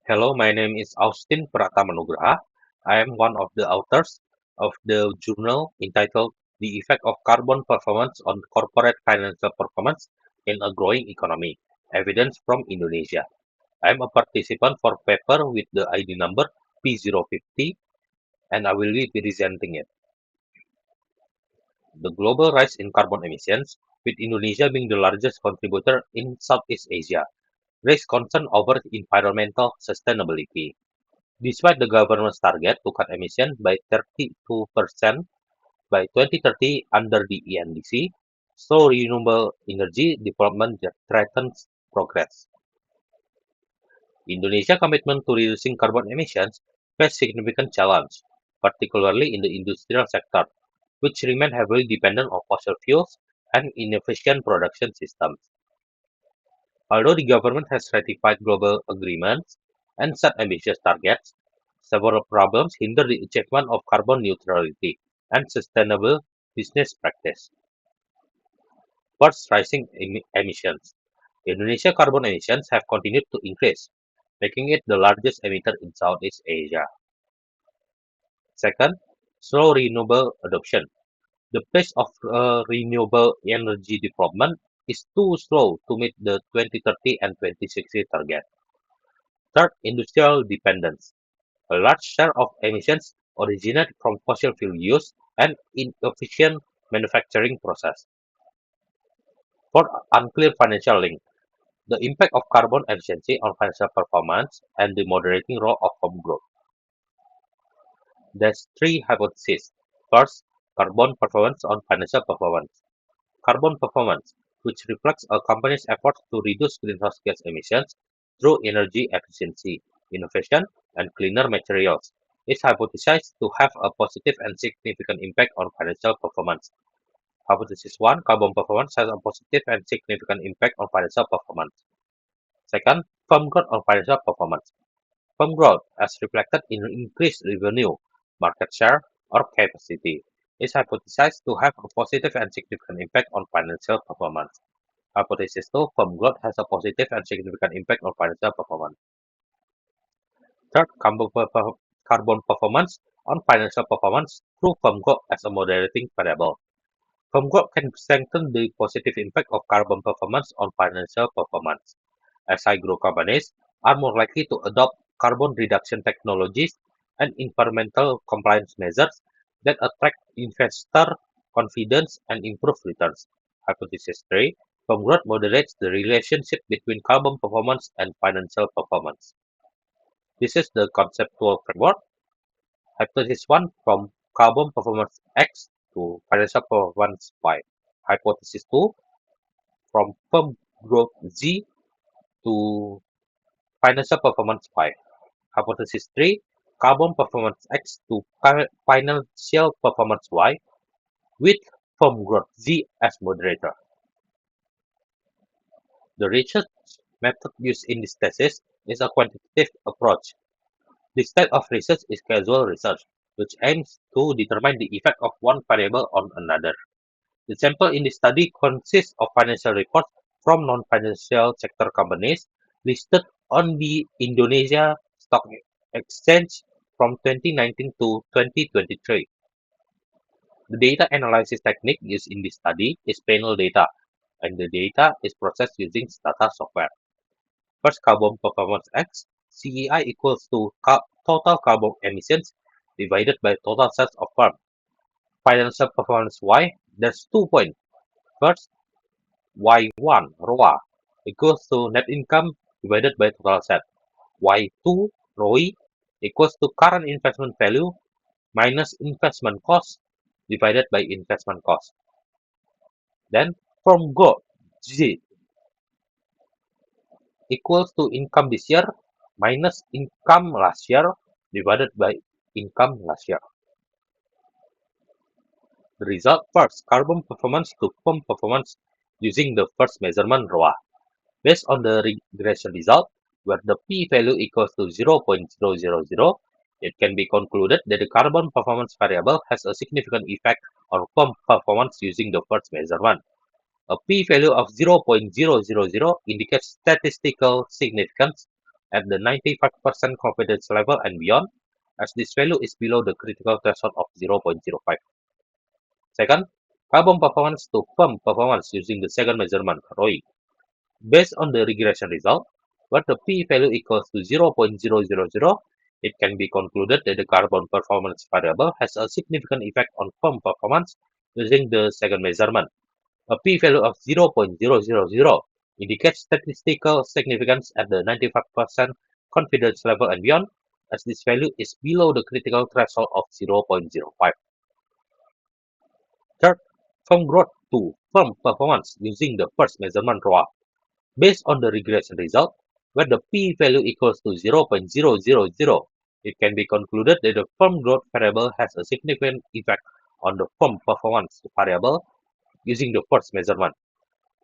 Hello, my name is Austin Pratamanugraha. I am one of the authors of the journal entitled The Effect of Carbon Performance on Corporate Financial Performance in a Growing Economy, Evidence from Indonesia. I am a participant for paper with the ID number P050 and I will be presenting it. The global rise in carbon emissions, with Indonesia being the largest contributor in Southeast Asia, raise concern over environmental sustainability. Despite the government's target to cut emissions by 32% by 2030 under the ENDC, slow renewable energy development threatens progress. Indonesia's commitment to reducing carbon emissions faces significant challenge, particularly in the industrial sector, which remain heavily dependent on fossil fuels and inefficient production systems. Although the government has ratified global agreements and set ambitious targets, several problems hinder the achievement of carbon neutrality and sustainable business practice. First, rising emissions. Indonesia carbon emissions have continued to increase, making it the largest emitter in Southeast Asia. Second, slow renewable adoption. The pace of renewable energy development is too slow to meet the 2030 and 2060 target. Third, industrial dependence. A large share of emissions originate from fossil fuel use and inefficient manufacturing process. Fourth, unclear financial link. The impact of carbon efficiency on financial performance and the moderating role of home growth. There's three hypotheses. First, carbon performance on financial performance. Carbon performance, which reflects a company's efforts to reduce greenhouse gas emissions through energy efficiency, innovation, and cleaner materials, is hypothesized to have a positive and significant impact on financial performance. Hypothesis 1, carbon performance has a positive and significant impact on financial performance. Second, firm growth on financial performance. Firm growth, as reflected in increased revenue, market share, or capacity, is hypothesized to have a positive and significant impact on financial performance. Hypothesis 2, firm growth has a positive and significant impact on financial performance. Third, carbon performance on financial performance through firm growth as a moderating variable. Firm growth can strengthen the positive impact of carbon performance on financial performance, as high-growth companies are more likely to adopt carbon reduction technologies and environmental compliance measures that attract investor confidence and improve returns. Hypothesis 3, firm growth moderates the relationship between carbon performance and financial performance. This is the conceptual framework. Hypothesis 1, from carbon performance X to financial performance Y. Hypothesis 2, from firm growth Z to financial performance Y. Hypothesis 3, carbon performance X to financial performance Y with firm growth Z as moderator. The research method used in this thesis is a quantitative approach. This type of research is causal research, which aims to determine the effect of one variable on another. The sample in this study consists of financial reports from non-financial sector companies listed on the Indonesia Stock Exchange from 2019 to 2023. The data analysis technique used in this study is panel data, and the data is processed using Stata software. First, carbon performance X, CEI equals to total carbon emissions divided by total sales of firm. Financial performance Y, there's 2 points. First, Y1 ROA equals to net income divided by total asset. Y2 ROI equals to current investment value minus investment cost divided by investment cost. Then from GO Z equals to income this year minus income last year divided by income last year. The result first, carbon performance to firm performance using the first measurement ROA. Based on the regression result, where the p-value equals to 0.000, it can be concluded that the carbon performance variable has a significant effect on firm performance using the first measurement. A p-value of 0.000 indicates statistical significance at the 95% confidence level and beyond, as this value is below the critical threshold of 0.05. Second, carbon performance to firm performance using the second measurement, ROI. Based on the regression result, where the p-value equals to 0.000, it can be concluded that the carbon performance variable has a significant effect on firm performance using the second measurement. A p-value of 0.000 indicates statistical significance at the 95% confidence level and beyond, as this value is below the critical threshold of 0.05. Third, firm growth to firm performance using the first measurement ROA. Based on the regression result, where the p-value equals to 0.000, it can be concluded that the firm growth variable has a significant effect on the firm performance variable using the first measurement.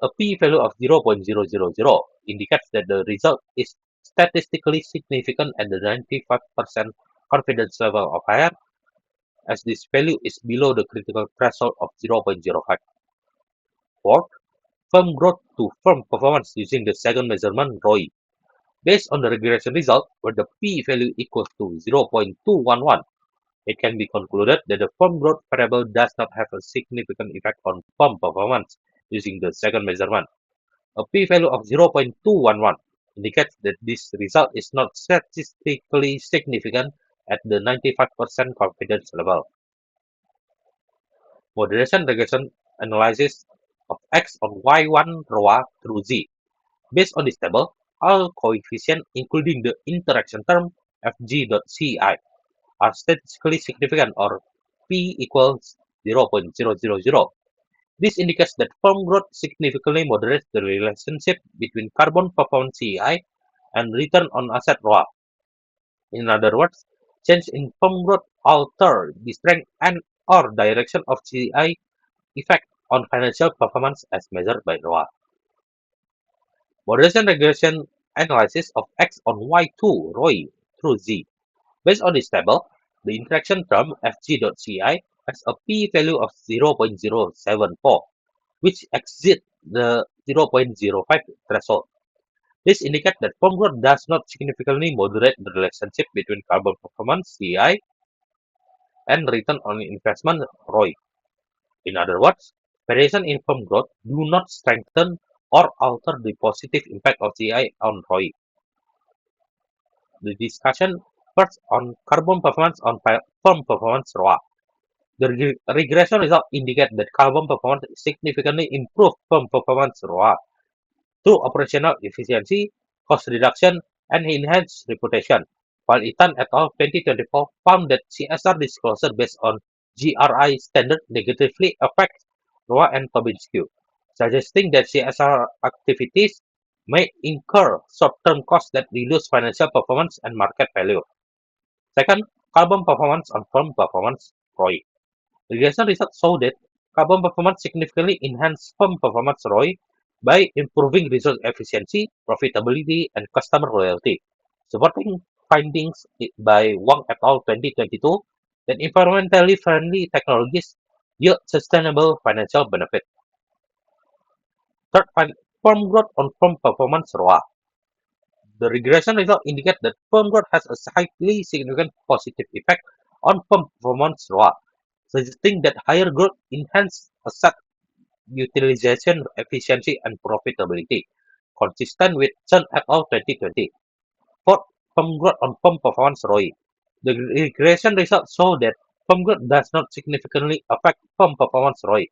A p-value of 0.000 indicates that the result is statistically significant at the 95% confidence level of higher, as this value is below the critical threshold of 0.05. Fourth, firm growth to firm performance using the second measurement ROI. Based on the regression result, where the p-value equals to 0.211, it can be concluded that the firm growth variable does not have a significant effect on firm performance using the second measurement. A p-value of 0.211 indicates that this result is not statistically significant at the 95% confidence level. Moderation regression analysis of x on y1 ROA through z. Based on this table, all coefficients, including the interaction term fg.ci, are statistically significant or p equals 0.000. This indicates that firm growth significantly moderates the relationship between carbon performance CEI and return on asset ROA. In other words, change in firm growth alter the strength and or direction of CEI effect on financial performance as measured by ROA. Moderation regression analysis of x on y2 ROI through z. Based on this table, the interaction term fg.ci has a p-value of 0.074, which exceeds the 0.05 threshold. This indicates that firm growth does not significantly moderate the relationship between carbon performance (CI) and return on investment (ROI). In other words, variation in firm growth do not strengthen or alter the positive impact of CI on ROI. The discussion first on carbon performance on firm performance ROA. The regression result indicate that carbon performance significantly improved firm performance ROA through operational efficiency, cost reduction, and enhanced reputation, while Itan et al. 2024 found that CSR disclosure based on GRI standard negatively affects ROA and Tobin skew, suggesting that CSR activities may incur short-term costs that reduce financial performance and market value. Second, carbon performance on firm performance ROI. Regression results show that carbon performance significantly enhances firm performance ROI by improving resource efficiency, profitability, and customer loyalty, supporting findings by Wang et al. 2022 that environmentally friendly technologies yield sustainable financial benefit. Third, firm growth on firm performance ROA. The regression result indicates that firm growth has a highly significant positive effect on firm performance ROA, suggesting that higher growth enhances asset utilization efficiency and profitability, consistent with Chen et al. 2020. Fourth, firm growth on firm performance ROI. The regression results show that firm growth does not significantly affect firm performance ROI,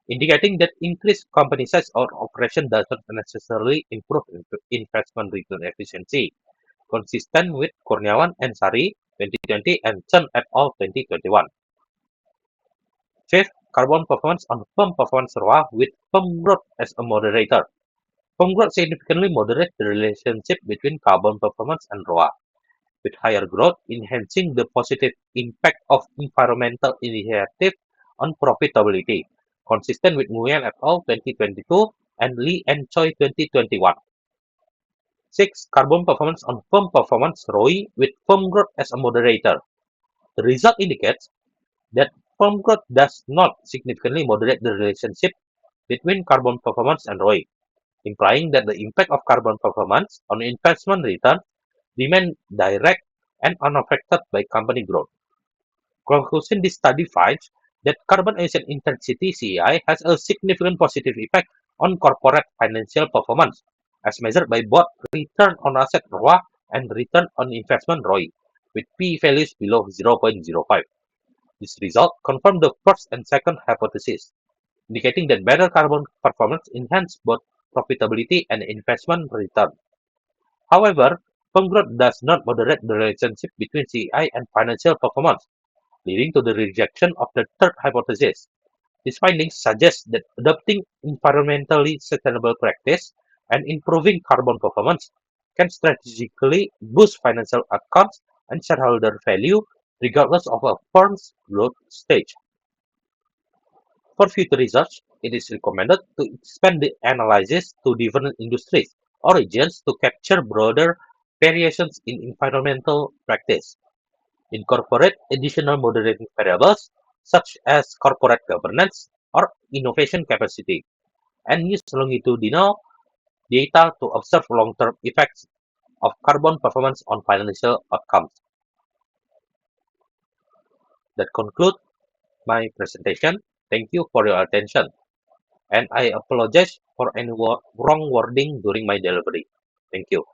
indicating that increased company size or operation does not necessarily improve investment return efficiency, consistent with Kurniawan and Sari 2020 and Chen et al. 2021. Fifth, carbon performance on firm performance ROA with firm growth as a moderator. Firm growth significantly moderates the relationship between carbon performance and ROA, with higher growth enhancing the positive impact of environmental initiative on profitability, consistent with Nguyen et al. 2022 and Lee and Choi 2021. Six, carbon performance on firm performance ROI with firm growth as a moderator. The result indicates that firm growth does not significantly moderate the relationship between carbon performance and ROI, implying that the impact of carbon performance on investment return remain direct and unaffected by company growth. Conclusion: this study finds that carbon emission intensity (CEI) has a significant positive effect on corporate financial performance, as measured by both return on asset (ROA) and return on investment (ROI), with p-values below 0.05. This result confirms the first and second hypothesis, indicating that better carbon performance enhances both profitability and investment return. However, firm growth does not moderate the relationship between CEI and financial performance, leading to the rejection of the third hypothesis. These findings suggest that adopting environmentally sustainable practice and improving carbon performance can strategically boost financial outcomes and shareholder value regardless of a firm's growth stage. For future research, it is recommended to expand the analysis to different industries or regions to capture broader variations in environmental practice. Incorporate additional moderating variables such as corporate governance or innovation capacity, and use longitudinal data to observe long-term effects of carbon performance on financial outcomes. That concludes my presentation. Thank you for your attention, and I apologize for any wrong wording during my delivery. Thank you.